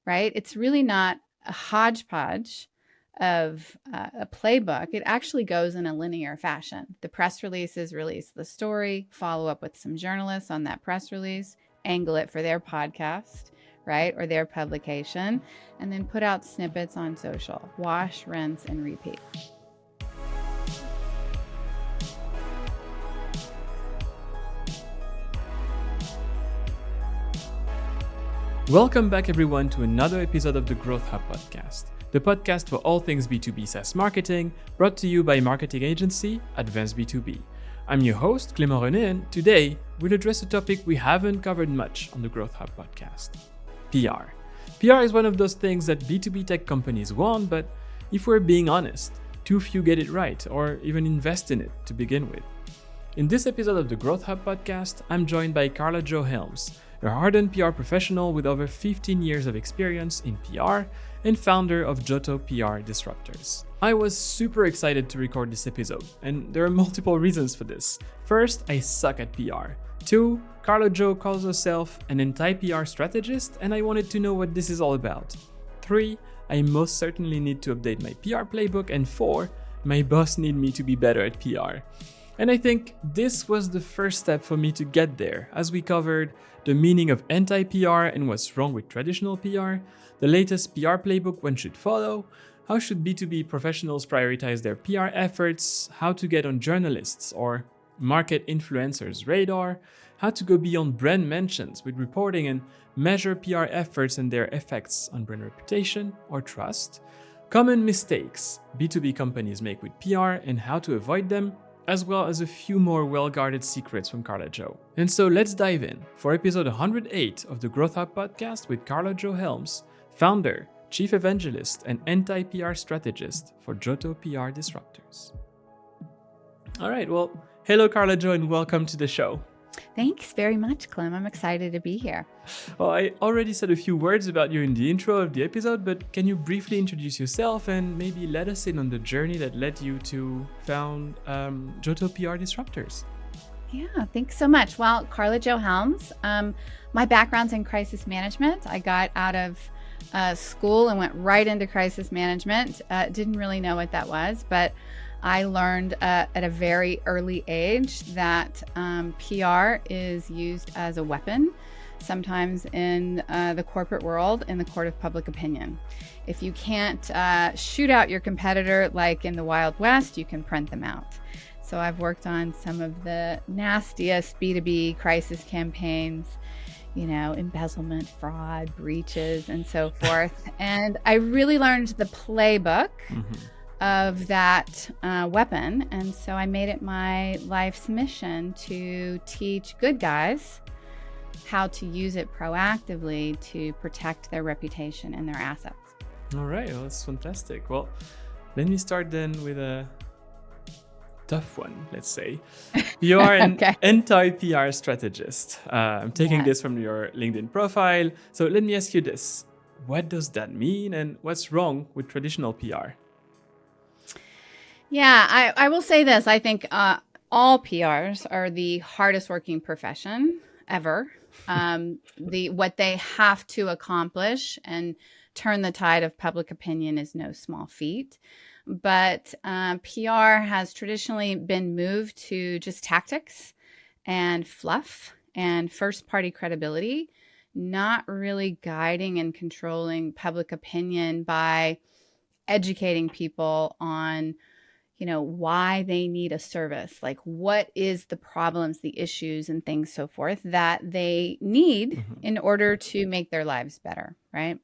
right? It's really not a hodgepodge of a playbook. It actually goes in a linear fashion. The press releases release the story, follow up with some journalists on that press release, angle it for their podcast, right? Or their publication, and then put out snippets on social. Wash, rinse, and repeat. Welcome back, everyone, to another episode of the Growth Hub podcast, the podcast for all things B2B SaaS marketing, brought to you by marketing agency Advanced B2B. I'm your host, Clem, and today we'll address a topic we haven't covered much on the Growth Hub podcast: PR. PR is one of those things that B2B tech companies want, but if we're being honest, too few get it right or even invest in it to begin with. In this episode of the Growth Hub podcast, I'm joined by Karla Jo Helms, a hardened PR professional with over 15 years of experience in PR and founder of JOTO PR Disruptors. I was super excited to record this episode, and there are multiple reasons for this. First, I suck at PR. 2, Karla Jo calls herself an anti-PR strategist, and I wanted to know what this is all about. 3, I most certainly need to update my PR playbook, and 4, my boss needs me to be better at PR. And I think this was the first step for me to get there, as we covered the meaning of anti-PR and what's wrong with traditional PR, the latest PR playbook one should follow, how should B2B professionals prioritize their PR efforts, how to get on journalists or market influencers' radar, how to go beyond brand mentions with reporting and measure PR efforts and their effects on brand reputation or trust, common mistakes B2B companies make with PR and how to avoid them, as well as a few more well-guarded secrets from Karla Jo. And so let's dive in for episode 108 of the Growth Hub podcast with Karla Jo Helms, founder, chief evangelist, and anti-PR strategist for JOTO PR Disruptors. All right, well, hello Karla Jo and welcome to the show. Thanks very much, Clem. I'm excited to be here. Well, I already said a few words about you in the intro of the episode, but can you briefly introduce yourself and maybe let us in on the journey that led you to found JOTO PR Disruptors? Yeah, thanks so much. Well, Karla Jo Helms. My background's in crisis management. I got out of school and went right into crisis management. Didn't really know what that was, but I learned at a very early age that PR is used as a weapon, sometimes in the corporate world, in the court of public opinion. If you can't shoot out your competitor like in the Wild West, you can print them out. So I've worked on some of the nastiest B2B crisis campaigns, you know, embezzlement, fraud, breaches, and so forth. And I really learned the playbook of that weapon. And so I made it my life's mission to teach good guys how to use it proactively to protect their reputation and their assets. All right, well, that's fantastic. Well, let me start then with a tough one, let's say. You are an anti-PR strategist. I'm taking this from your LinkedIn profile. So let me ask you this. What does that mean and what's wrong with traditional PR? Yeah, I will say this. I think all PRs are the hardest working profession ever. What they have to accomplish and turn the tide of public opinion is no small feat. But PR has traditionally been moved to just tactics and fluff and first-party credibility, not really guiding and controlling public opinion by educating people on why they need a service, like what is the problems, the issues, and things so forth that they need in order to make their lives better, right?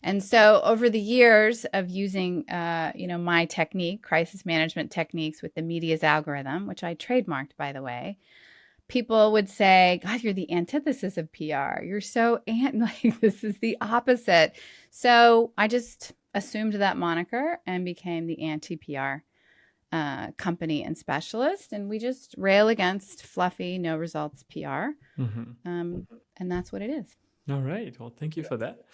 And so over the years of using, my technique, crisis management techniques with the media's algorithm, which I trademarked, by the way, people would say, God, you're the antithesis of PR. You're so this is the opposite. So I just assumed that moniker and became the anti-PR company and specialist, and we just rail against fluffy, no results PR, and that's what it is. All right. Well, thank you for that.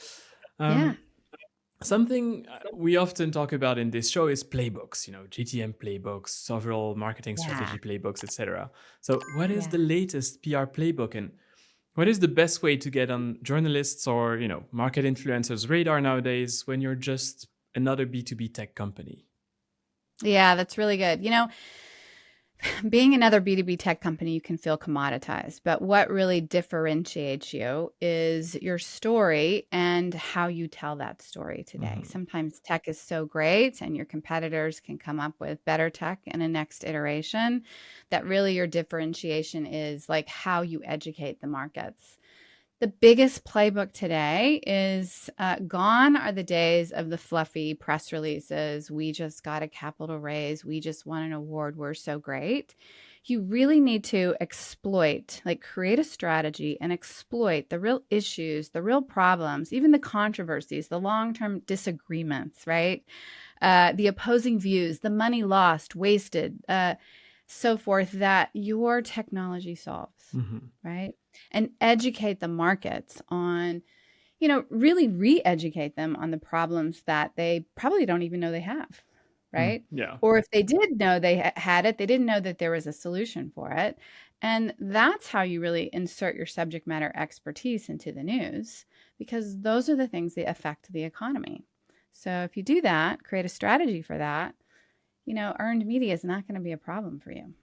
Something we often talk about in this show is playbooks. GTM playbooks, several marketing strategy playbooks, etc. So, what is the latest PR playbook, and What is the best way to get on journalists or, market influencers' radar nowadays when you're just another B2B tech company? Yeah, that's really good. Being another B2B tech company, you can feel commoditized, but what really differentiates you is your story and how you tell that story today. Mm-hmm. Sometimes tech is so great and your competitors can come up with better tech in a next iteration, that really your differentiation is like how you educate the markets. The biggest playbook today is gone are the days of the fluffy press releases. We just got a capital raise. We just won an award. We're so great. You really need to exploit, like create a strategy and exploit the real issues, the real problems, even the controversies, the long-term disagreements, right? The opposing views, the money lost, wasted, so forth, that your technology solves, Mm-hmm. right? And educate the markets on, really re-educate them on the problems that they probably don't even know they have, right? Yeah. Or if they did know they had it, they didn't know that there was a solution for it. And that's how you really insert your subject matter expertise into the news, because those are the things that affect the economy. So if you do that, create a strategy for that, earned media is not going to be a problem for you.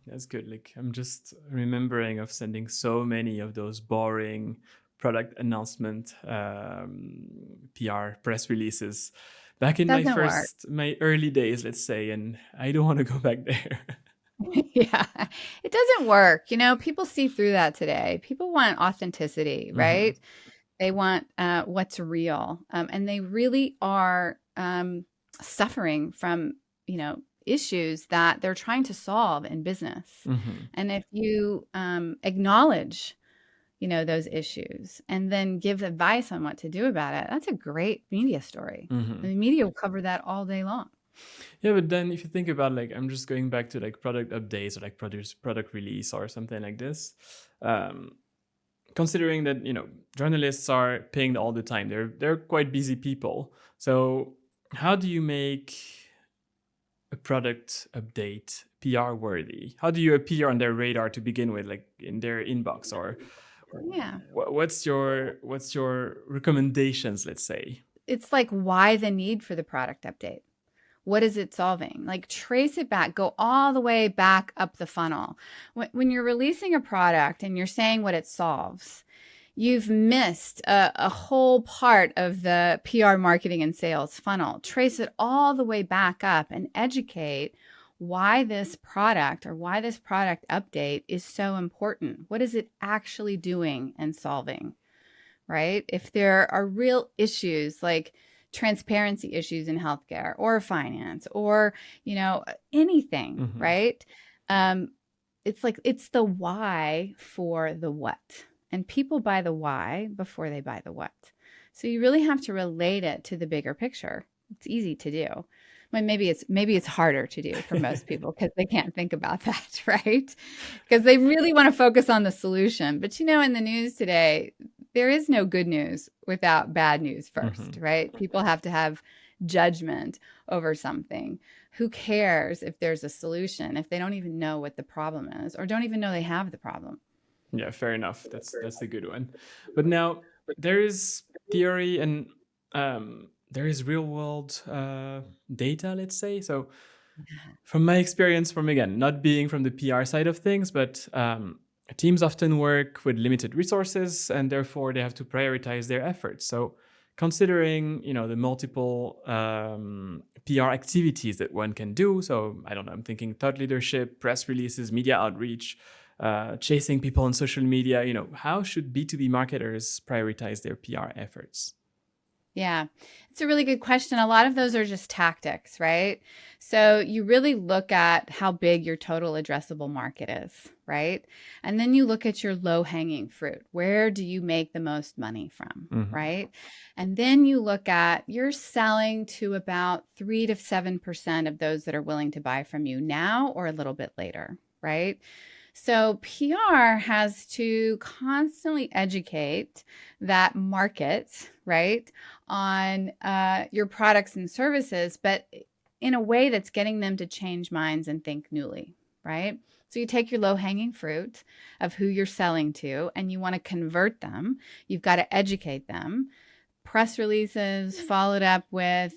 That's good. Like, I'm just remembering of sending so many of those boring product announcement PR press releases back in Doesn't work. my early days, let's say, and I don't want to go back there. Yeah, it doesn't work. People see through that today. People want authenticity, Mm-hmm. right? They want what's real. And they really are suffering from, issues that they're trying to solve in business. Mm-hmm. And if you acknowledge, those issues and then give advice on what to do about it, that's a great media story. Mm-hmm. And the media will cover that all day long. Yeah, but then if you think about, like, I'm just going back to like product updates or like product release or something like this. Considering that journalists are pinged all the time, they're quite busy people. So how do you make a product update PR worthy? How do you appear on their radar to begin with, like in their inbox, or Yeah. what's your recommendations, let's say? It's like, why the need for the product update? What is it solving? Like, trace it back, go all the way back up the funnel. When you're releasing a product and you're saying what it solves, you've missed a whole part of the PR marketing and sales funnel. Trace it all the way back up and educate why this product or why this product update is so important. What is it actually doing and solving, right? If there are real issues like transparency issues in healthcare or finance or, anything, Mm-hmm. right? It's like, it's the why for the what. And people buy the why before they buy the what. So you really have to relate it to the bigger picture. It's easy to do. Well, maybe it's harder to do for most people because they can't think about that, right? Because they really want to focus on the solution. But in the news today, there is no good news without bad news first, Mm-hmm. right? People have to have judgment over something. Who cares if there's a solution if they don't even know what the problem is or don't even know they have the problem? Yeah, fair enough. That's a good one. But now there is theory and there is real world data, let's say. So from my experience, from again not being from the PR side of things, but teams often work with limited resources and therefore they have to prioritize their efforts. So considering the multiple PR activities that one can do, so I don't know, I'm thinking thought leadership, press releases, media outreach, chasing people on social media, how should B2B marketers prioritize their PR efforts? Yeah, it's a really good question. A lot of those are just tactics, right? So you really look at how big your total addressable market is, right? And then you look at your low hanging fruit. Where do you make the most money from, Mm-hmm. right? And then you look at you're selling to about 3 to 7% of those that are willing to buy from you now or a little bit later, right? So PR has to constantly educate that market, right, on your products and services, but in a way that's getting them to change minds and think newly, right? So you take your low-hanging fruit of who you're selling to and you want to convert them. You've got to educate them. Press releases followed up with,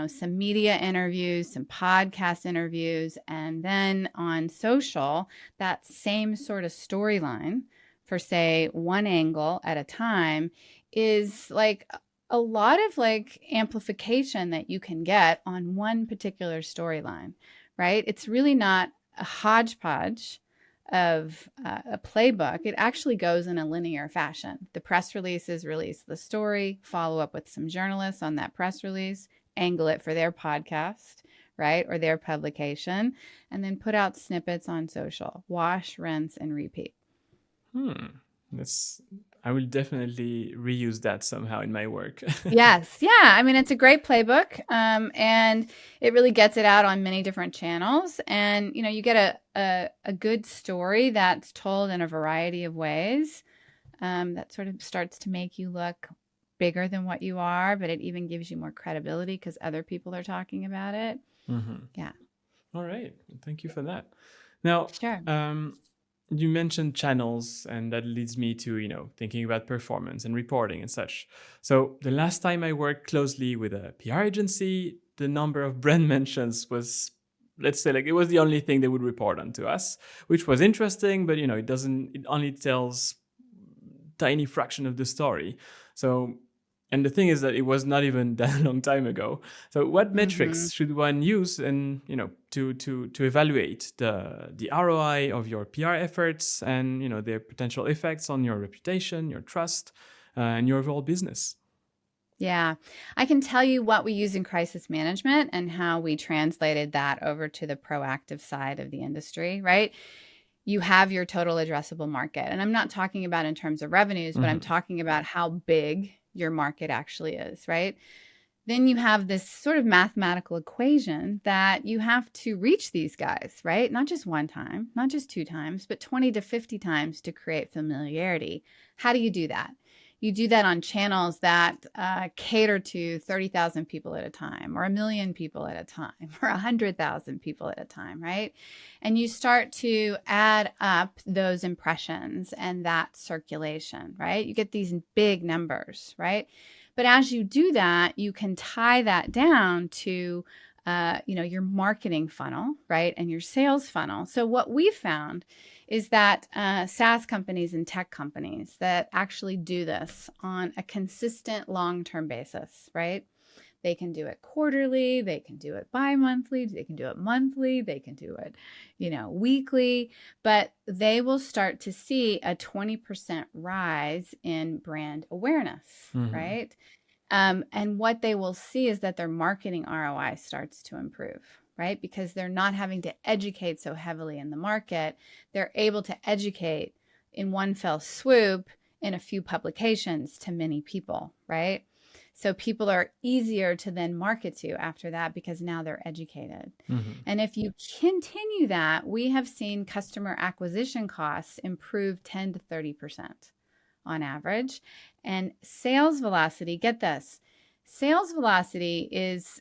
some media interviews, some podcast interviews, and then on social, that same sort of storyline for, say, one angle at a time is like a lot of like amplification that you can get on one particular storyline, right? It's really not a hodgepodge of a playbook. It actually goes in a linear fashion. The press releases release the story, follow up with some journalists on that press release, angle it for their podcast, right? Or their publication, and then put out snippets on social. Wash, rinse, and repeat. I will definitely reuse that somehow in my work. Yes. Yeah. I mean, it's a great playbook. And it really gets it out on many different channels. And, you get a good story that's told in a variety of ways, that sort of starts to make you look bigger than what you are, but it even gives you more credibility because other people are talking about it. Mm-hmm. Yeah. All right. Thank you for that. Now, sure. You mentioned channels, and that leads me to, thinking about performance and reporting and such. So the last time I worked closely with a PR agency, the number of brand mentions was, let's say, like it was the only thing they would report on to us, which was interesting, but it only tells tiny fraction of the story. So, and the thing is that it was not even that long time ago. So what metrics should one use and, to evaluate the ROI of your PR efforts and, their potential effects on your reputation, your trust, and your overall business? Yeah, I can tell you what we use in crisis management and how we translated that over to the proactive side of the industry, right? You have your total addressable market. And I'm not talking about in terms of revenues, but I'm talking about how big your market actually is, right? Then you have this sort of mathematical equation that you have to reach these guys, right? Not just one time, not just 2 times, but 20 to 50 times to create familiarity. How do you do that? You do that on channels that cater to 30,000 people at a time, or 1 million people at a time, or 100,000 people at a time, right? And you start to add up those impressions and that circulation, right? You get these big numbers, right? But as you do that, you can tie that down to your marketing funnel, right? And your sales funnel. So what we found is that SaaS companies and tech companies that actually do this on a consistent long-term basis, right? They can do it quarterly, they can do it bi-monthly, they can do it monthly, they can do it, weekly, but they will start to see a 20% rise in brand awareness, right? And what they will see is that their marketing ROI starts to improve, right? Because they're not having to educate so heavily in the market. They're able to educate in one fell swoop in a few publications to many people, right? So people are easier to then market to after that because now they're educated. And if you continue that, we have seen customer acquisition costs improve 10 to 30% on average. And sales velocity, get this, sales velocity is,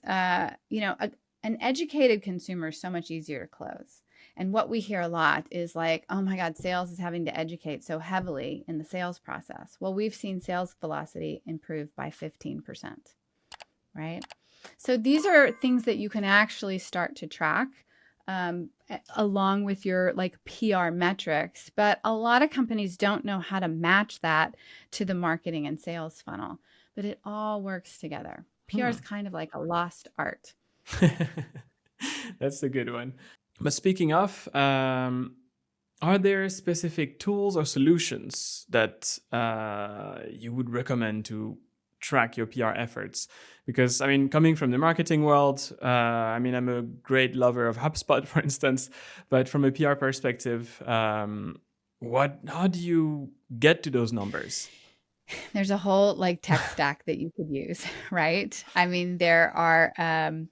an educated consumer is so much easier to close. And what we hear a lot is like, oh my God, sales is having to educate so heavily in the sales process. Well, we've seen sales velocity improve by 15%, right? So these are things that you can actually start to track along with your PR metrics. But a lot of companies don't know how to match that to the marketing and sales funnel. But it all works together. PR is kind of like a lost art. That's a good one. But speaking of, are there specific tools or solutions that you would recommend to track your PR efforts? Because, coming from the marketing world, I'm a great lover of HubSpot, for instance, but from a PR perspective, how do you get to those numbers? There's a whole tech stack that you could use, right? There are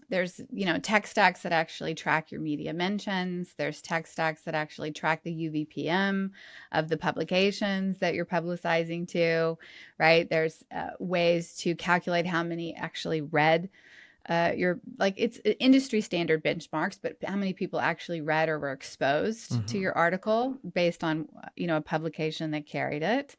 there's tech stacks that actually track your media mentions. There's tech stacks that actually track the UVPM of the publications that you're publicizing to, right? There's ways to calculate how many actually read your like it's industry standard benchmarks, but how many people actually read or were exposed to your article based on a publication that carried it,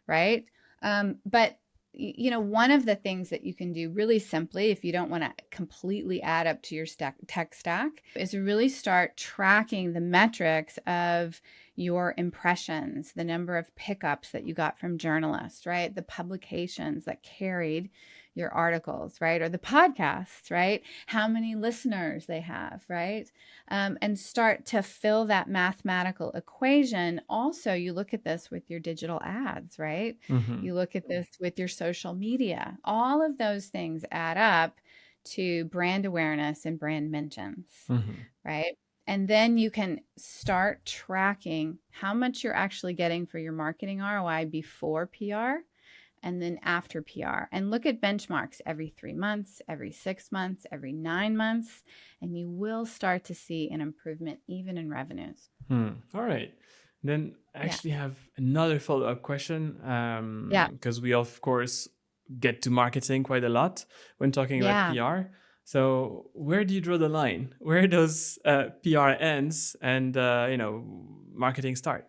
right? But one of the things that you can do really simply, if you don't want to completely add up to your tech stack, is really start tracking the metrics of your impressions, the number of pickups that you got from journalists, right? The publications that carried your articles, right? Or the podcasts, right? How many listeners they have, right? And start to fill that mathematical equation. Also, you look at this with your digital ads, right? You look at this with your social media. All of those things add up to brand awareness and brand mentions, right? And then you can start tracking how much you're actually getting for your marketing ROI before PR and then after PR. And look at benchmarks every 3 months, every 6 months, every 9 months, and you will start to see an improvement even in revenues. All right. Then I actually have another follow-up question, because we, of course, get to marketing quite a lot when talking about PR. So where do you draw the line? Where does PR ends and marketing start?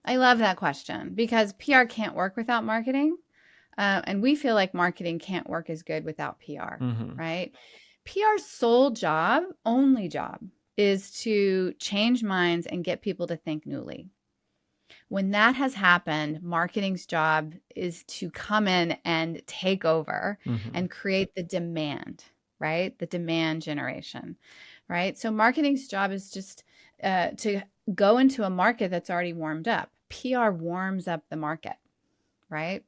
I love that question because PR can't work without marketing. And we feel like marketing can't work as good without PR, right? PR's sole job, only job, is to change minds and get people to think newly. When that has happened, marketing's job is to come in and take over and create the demand, right? The demand generation, right? So marketing's job is just to go into a market that's already warmed up. PR warms up the market, right?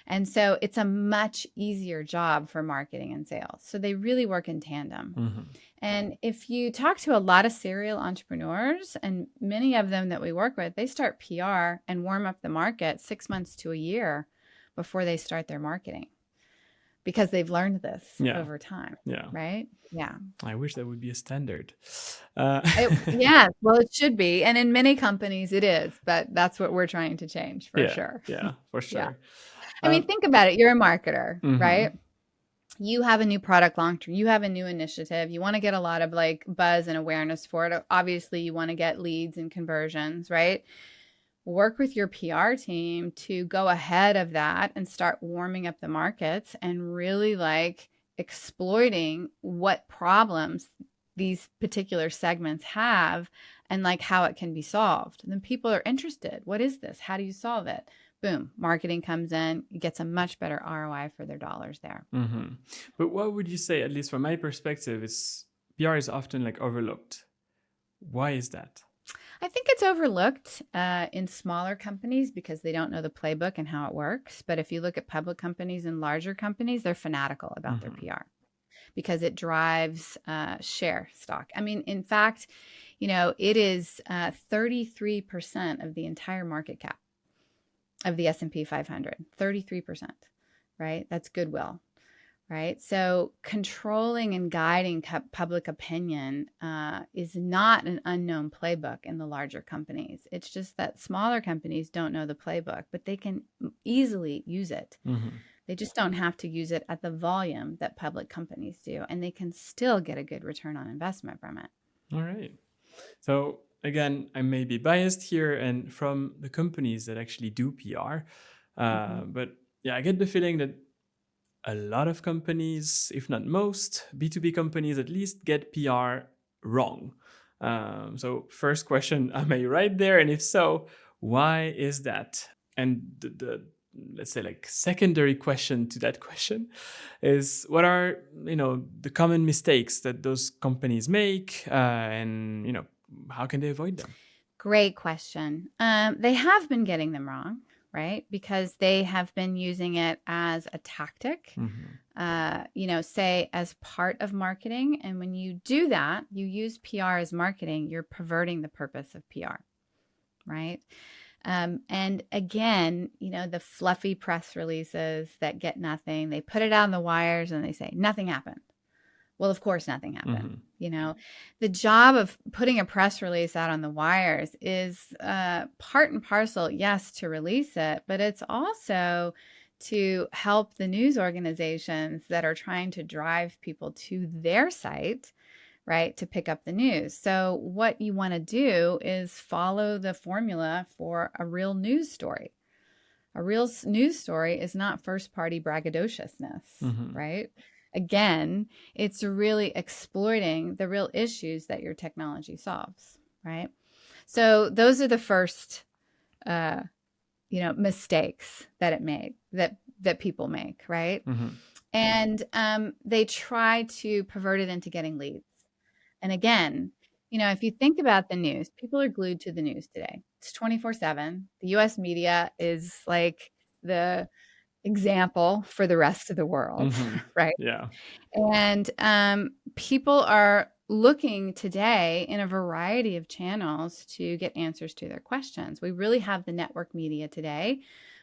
And so it's a much easier job for marketing and sales. So they really work in tandem. And if you talk to a lot of serial entrepreneurs, and many of them that we work with, they start PR and warm up the market 6 months to a year before they start their marketing because they've learned this over time, right? Yeah. I wish that would be a standard. Yes, well, it should be. And in many companies it is, but that's what we're trying to change for sure. Yeah, for sure. Yeah. I mean, think about it. You're a marketer, right? You have a new product launch, you have a new initiative. You want to get a lot of like buzz and awareness for it. Obviously, you want to get leads and conversions, right? Work with your PR team to go ahead of that and start warming up the markets and really like exploiting what problems these particular segments have and like how it can be solved. And then people are interested. What is this? How do you solve it? Boom, marketing comes in, gets a much better ROI for their dollars there. But what would you say, at least from my perspective, is PR is often like overlooked. Why is that? I think it's overlooked in smaller companies because they don't know the playbook and how it works. But if you look at public companies and larger companies, they're fanatical about their PR because it drives share stock. I mean, in fact, it is 33% of the entire market cap of the S&P 500, 33%, right? That's goodwill, right? So controlling and guiding public opinion is not an unknown playbook in the larger companies. It's just that smaller companies don't know the playbook, but they can easily use it. They just don't have to use it at the volume that public companies do, and they can still get a good return on investment from it. All right. So again, I may be biased here and from the companies that actually do PR, but I get the feeling that a lot of companies, if not most, B2B companies at least, get PR wrong. So first question, am I right there? And if so, why is that? And the let's say like secondary question to that question is, what are, the common mistakes that those companies make, and, how can they avoid them? Great question. They have been getting them wrong, right? Because they have been using it as a tactic, say as part of marketing. And when you do that, you use PR as marketing, you're perverting the purpose of PR, right? And again, the fluffy press releases that get nothing, they put it out on the wires and they say, nothing happened. Well, of course, nothing happened. The job of putting a press release out on the wires is part and parcel, yes, to release it, but it's also to help the news organizations that are trying to drive people to their site, right, to pick up the news. So what you want to do is follow the formula for a real news story. A real news story is not first-party braggadociousness, right? Again, it's really exploiting the real issues that your technology solves, right? So those are the first, mistakes that people make, right? And they try to pervert it into getting leads. And again, if you think about the news, people are glued to the news today. It's 24/7. The US media is like the example for the rest of the world, right? Yeah. And people are looking today in a variety of channels to get answers to their questions. We really have the network media today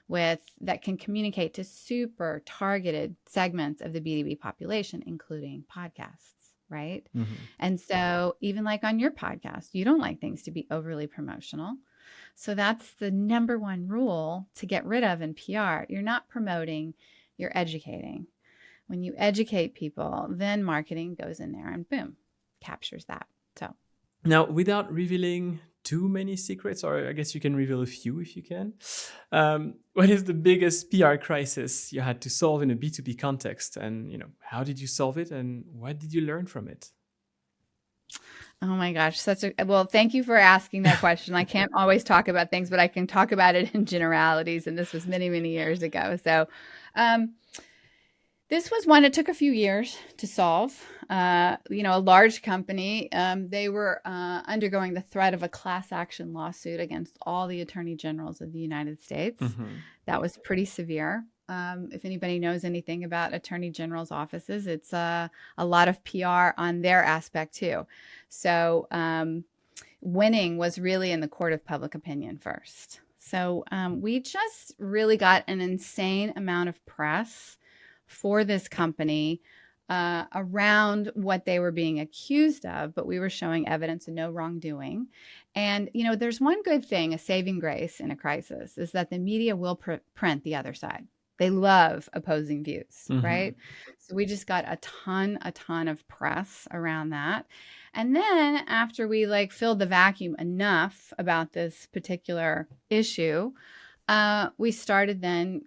that can communicate to super targeted segments of the B2B population, including podcasts. Right. And so even like on your podcast, you don't like things to be overly promotional. So that's the number one rule to get rid of in PR. You're not promoting, you're educating. When you educate people, then marketing goes in there and boom, captures that. So now, without revealing too many secrets, or I guess you can reveal a few if you can, what is the biggest PR crisis you had to solve in a B2B context? And, how did you solve it and what did you learn from it? Oh my gosh, well, thank you for asking that question. I can't always talk about things, but I can talk about it in generalities. And this was many, many years ago. So this was one, it took a few years to solve. A large company, they were undergoing the threat of a class action lawsuit against all the attorney generals of the United States. That was pretty severe. If anybody knows anything about attorney general's offices, it's a lot of PR on their aspect too. So winning was really in the court of public opinion first. So we just really got an insane amount of press for this company around what they were being accused of, but we were showing evidence of no wrongdoing. And, there's one good thing, a saving grace in a crisis, is that the media will print the other side. They love opposing views, right? So we just got a ton of press around that. And then after we filled the vacuum enough about this particular issue, we started then,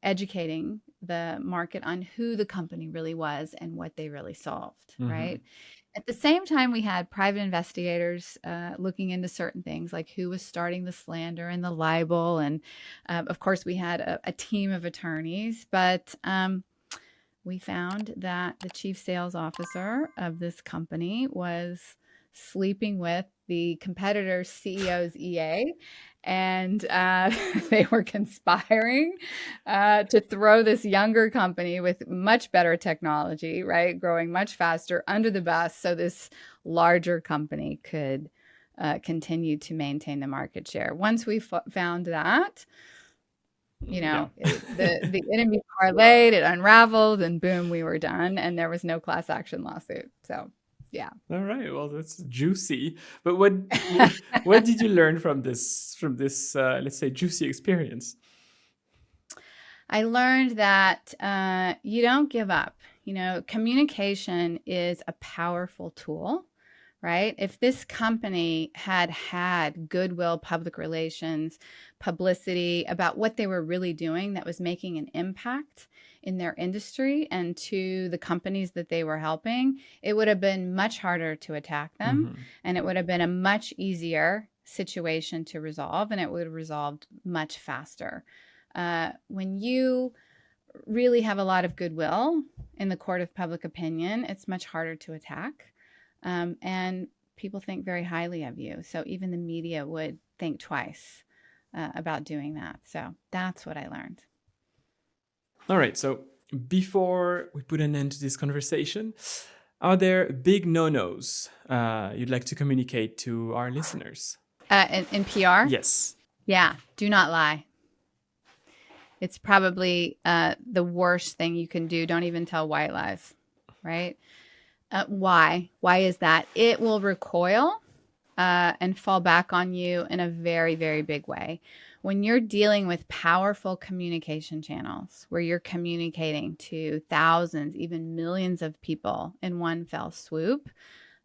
educating the market on who the company really was and what they really solved, right? At the same time, we had private investigators looking into certain things like who was starting the slander and the libel. And of course, we had a team of attorneys, but we found that the chief sales officer of this company was sleeping with the competitor's CEO's EA. And they were conspiring to throw this younger company with much better technology, right, growing much faster, under the bus so this larger company could continue to maintain the market share. Once we found that, the enemy parlayed, it unraveled, and boom, we were done. And there was no class action lawsuit. So yeah. All right. Well, that's juicy. But what did you learn from this let's say, juicy experience? I learned that you don't give up. Communication is a powerful tool, right? If this company had goodwill, public relations, publicity about what they were really doing that was making an impact in their industry and to the companies that they were helping, it would have been much harder to attack them. And it would have been a much easier situation to resolve, and it would have resolved much faster. When you really have a lot of goodwill in the court of public opinion, it's much harder to attack. And people think very highly of you. So even the media would think twice about doing that. So that's what I learned. All right. So before we put an end to this conversation, are there big no-nos you'd like to communicate to our listeners? In PR? Yes. Yeah. Do not lie. It's probably the worst thing you can do. Don't even tell white lies, right? Why? Why is that? It will recoil and fall back on you in a very, very big way. when you're dealing with powerful communication channels where you're communicating to thousands, even millions of people in one fell swoop,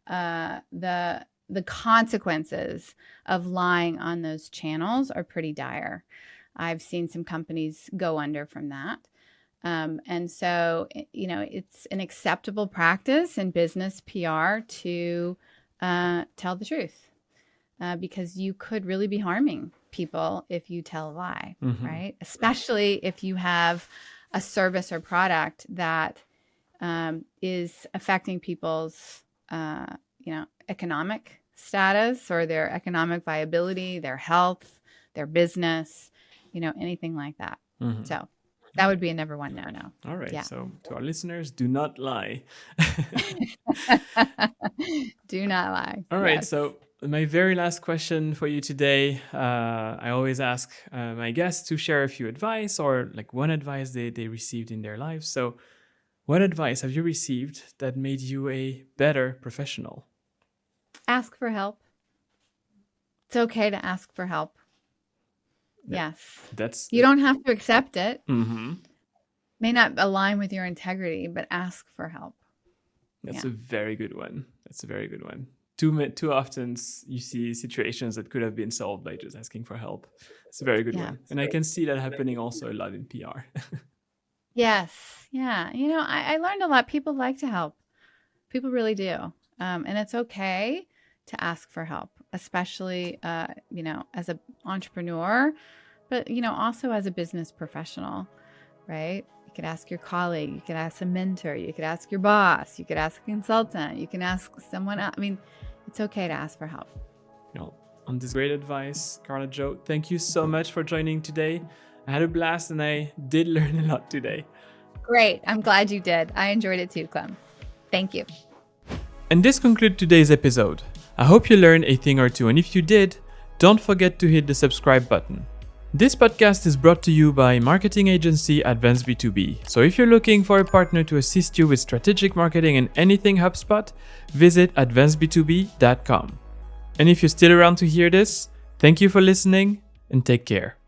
the consequences of lying on those channels are pretty dire. I've seen some companies go under from that. And so, it's an acceptable practice in business PR to tell the truth, because you could really be harming people if you tell a lie, right? Especially if you have a service or product that is affecting people's, economic status or their economic viability, their health, their business, anything like that. So that would be a number one no-no. All right. Yeah. So to our listeners, do not lie. Do not lie. All right. Yes. So my very last question for you today, I always ask my guests to share a few advice or like one advice they received in their lives. So what advice have you received that made you a better professional? Ask for help. It's okay to ask for help. Yes. You don't have to accept it. May not align with your integrity, but ask for help. That's a very good one. Too often you see situations that could have been solved by just asking for help. It's a very good one. And I can see that happening also a lot in PR. Yes. Yeah. I learned a lot. People like to help. People really do. And it's okay to ask for help, especially, as an entrepreneur, but, also as a business professional, right? You could ask your colleague, you could ask a mentor, you could ask your boss, you could ask a consultant, you can ask someone else. I mean, it's okay to ask for help. On this great advice, Karla Jo, thank you so much for joining today. I had a blast and I did learn a lot today. Great. I'm glad you did. I enjoyed it too, Clem. Thank you. And this concludes today's episode. I hope you learned a thing or two, and if you did, don't forget to hit the subscribe button. This podcast is brought to you by marketing agency Advanced B2B. So if you're looking for a partner to assist you with strategic marketing and anything HubSpot, visit advancedb2b.com. And if you're still around to hear this, thank you for listening and take care.